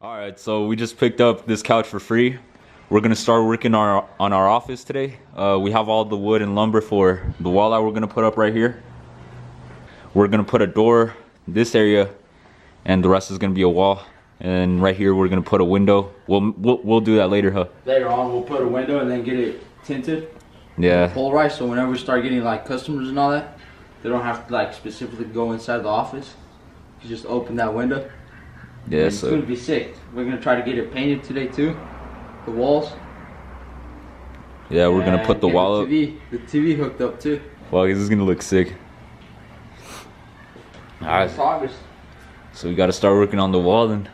All right, so we just picked up this couch for free. We're gonna start working on our office today. We have all the wood and lumber for the wall that we're gonna put up right here. We're gonna put a door in this area, and the rest is gonna be a wall. And right here we're gonna put a window. We'll do that later, huh? Later on, we'll put a window and then get it tinted. Yeah. Polarized, so whenever we start getting like customers and all that, they don't have to like specifically go inside the office. You just open that window. Yeah. It's gonna be sick. We're gonna try to get it painted today too. The walls. Yeah, we're gonna put the wall up. The TV hooked up too. Well, this is gonna look sick. All right. Progress. So we gotta start working on the wall then.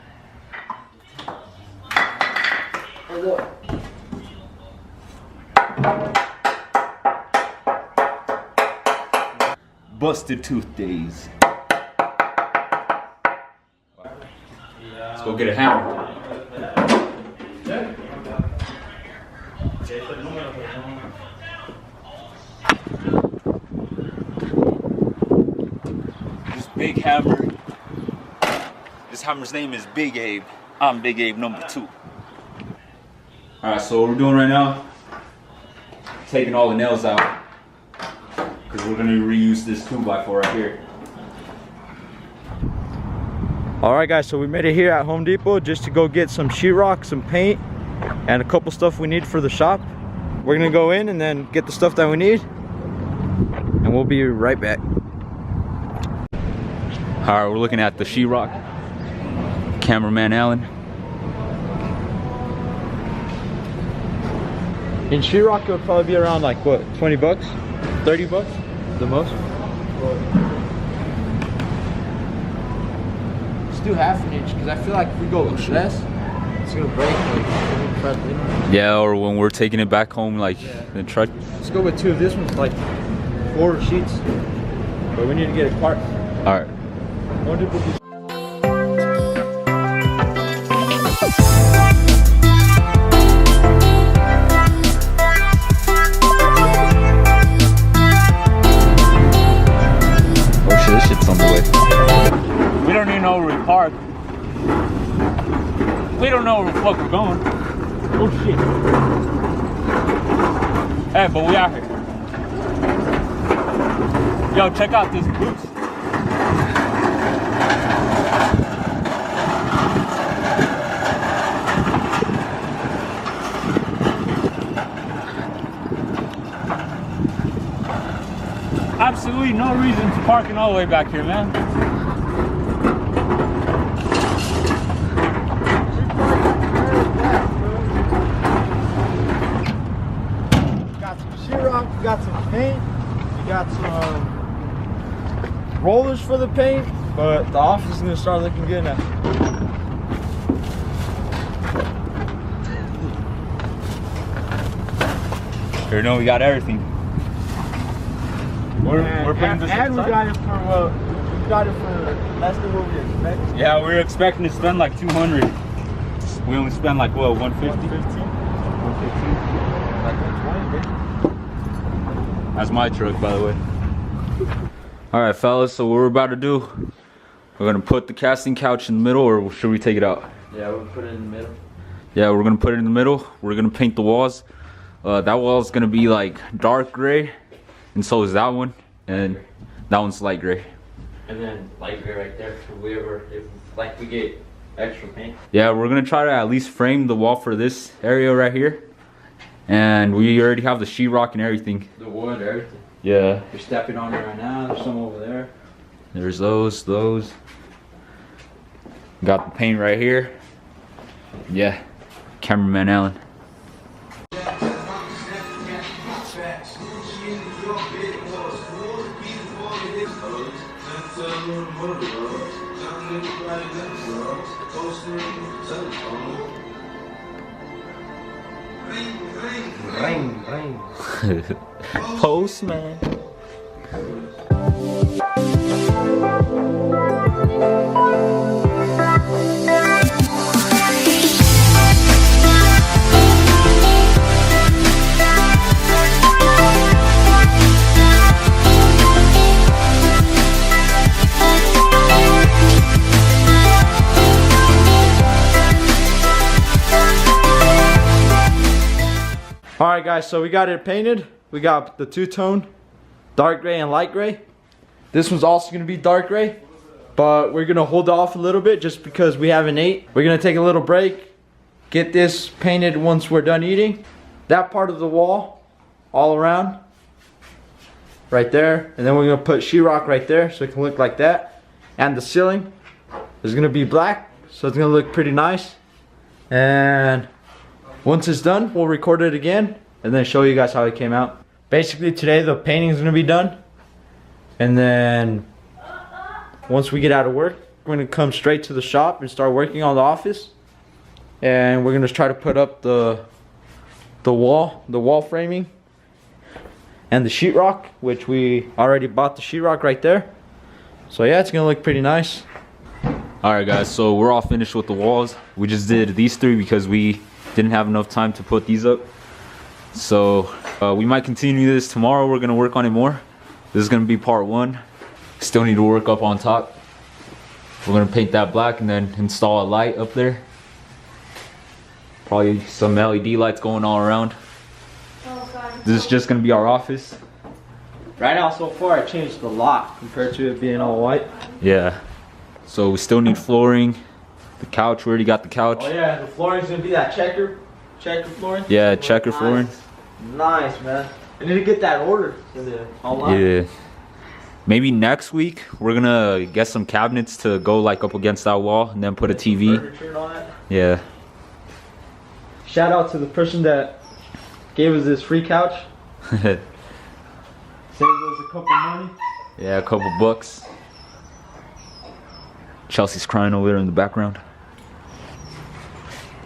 Busted tooth days. Let's go get a hammer. This big hammer. This hammer's name is Big Abe. I'm Big Abe number 2. Alright, so what we're doing right now, taking all the nails out. Because we're going to reuse this 2x4 right here. Alright guys, so we made it here at Home Depot just to go get some sheetrock, some paint, and a couple stuff we need for the shop. We're gonna go in and then get the stuff that we need, and we'll be right back. Alright, we're looking at the sheetrock. Cameraman Alan. In sheetrock it would probably be around like what, 20 bucks? 30 bucks? The most? Let's do half an inch because I feel like if we go less, it's gonna break like. Yeah, or when we're taking it back home, like the truck. Let's go with 2 of this one's like 4 sheets. But we need to get it apart. Alright. Home Depot. This shit's on the way. We don't even know where we park. We don't know where the fuck we're going. Oh shit. Hey, but we out here. Yo, check out this boost. Absolutely no reason to parking all the way back here, man. Got some sheetrock, we got some paint, we got some rollers for the paint, but the office is gonna start looking good now. Here, no, we got everything. We're putting this and we inside? got it for less than what we expected. Yeah, we were expecting to spend like 200. We only spent like what, 150? 115. Like 120, That's my truck, by the way. All right, fellas. So what we're about to do, we're gonna put the casting couch in the middle, or should we take it out? Yeah, we'll put it in the middle. Yeah, we're gonna put it in the middle. We're gonna paint the walls. That wall is gonna be like dark gray, and so is that one, and that one's light gray. And then light gray right there if we get extra paint. Yeah, we're gonna try to at least frame the wall for this area right here, and we already have the sheetrock and everything. The wood, everything. Yeah. You're stepping on it right now. There's some over there. There's those. Got the paint right here. Yeah. Cameraman Alan. Ring. Postman. All right, guys, so we got it painted. We got the two-tone, dark gray and light gray. This one's also gonna be dark gray, but we're gonna hold off a little bit just because we haven't ate. We're gonna take a little break, get this painted once we're done eating. That part of the wall, all around, right there. And then we're gonna put sheetrock right there so it can look like that. And the ceiling is gonna be black, so it's gonna look pretty nice. And once it's done, we'll record it again and then show you guys how it came out. Basically today the painting is gonna be done. And then once we get out of work, we're gonna come straight to the shop and start working on the office. And we're gonna try to put up the wall framing and the sheetrock, which we already bought the sheetrock right there. So yeah, it's gonna look pretty nice. All right, guys, so we're all finished with the walls. We just did these three because we didn't have enough time to put these up. So we might continue this tomorrow. We're gonna work on it more. This is gonna be part one. Still need to work up on top. We're gonna paint that black and then install a light up there. Probably some LED lights going all around. This is just gonna be our office. Right now, so far, I changed the lock compared to it being all white. Yeah. So we still need flooring. The couch, we already got the couch. Oh yeah, the flooring's gonna be that checker flooring. Yeah, checker Nice. flooring. Nice, man. I need to get that ordered in the online. Yeah. Maybe next week we're gonna get some cabinets to go like up against that wall and then put a TV. Furniture and all that. Yeah. Shout out to the person that gave us this free couch. Saved us a couple money. Yeah, a couple bucks. Chelsea's crying over there in the background.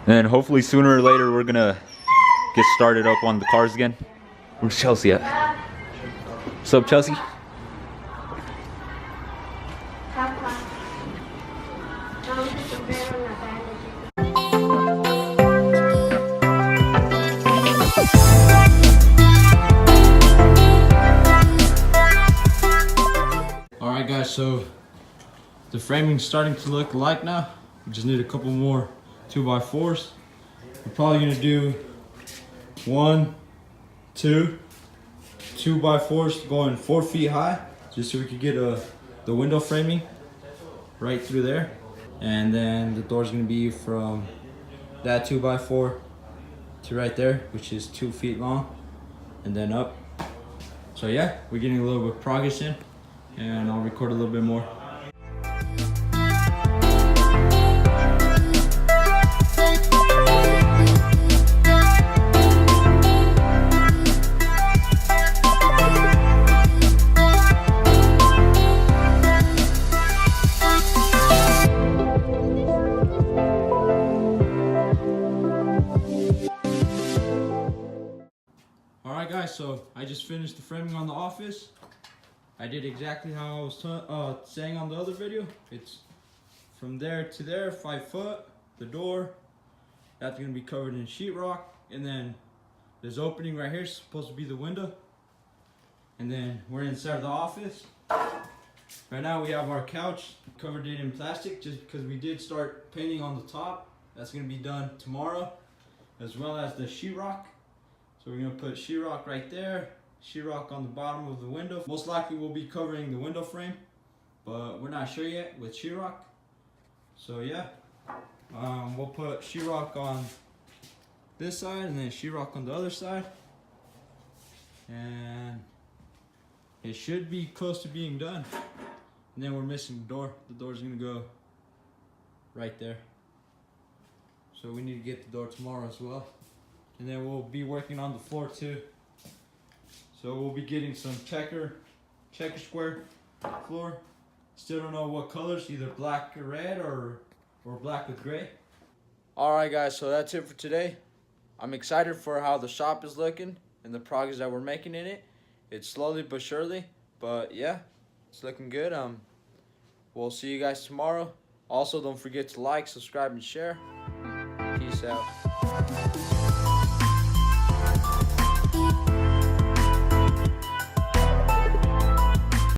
And hopefully sooner or later we're gonna get started up on the cars again. Where's Chelsea at? What's up, Chelsea? Alright guys, so the framing's starting to look alike now. We just need a couple more 2x4s. We're probably gonna do 1, 2 2x4s going 4 feet high, just so we could get the window framing right through there. And then the door's gonna be from that 2x4 to right there, which is 2 feet long, and then up. So yeah, we're getting a little bit of progress in, and I'll record a little bit more. Alright guys, so I just finished the framing on the office. I did exactly how I was saying on the other video. It's from there to there, 5 foot. The door, that's gonna be covered in sheetrock. And then this opening right here is supposed to be the window. And then we're inside of the office. Right now we have our couch, covered it in plastic just because we did start painting on the top. That's gonna be done tomorrow, as well as the sheetrock. So we're gonna put sheetrock right there, sheetrock on the bottom of the window. Most likely we'll be covering the window frame, but we're not sure yet with sheetrock. So yeah, we'll put sheetrock on this side and then sheetrock on the other side. And it should be close to being done. And then we're missing the door. The door's gonna go right there. So we need to get the door tomorrow as well. And then we'll be working on the floor too. So we'll be getting some checker square floor. Still don't know what colors, either black or red or black with gray. Alright guys, so that's it for today. I'm excited for how the shop is looking and the progress that we're making in it. It's slowly but surely, but yeah, it's looking good. We'll see you guys tomorrow. Also, don't forget to like, subscribe, and share. Peace out.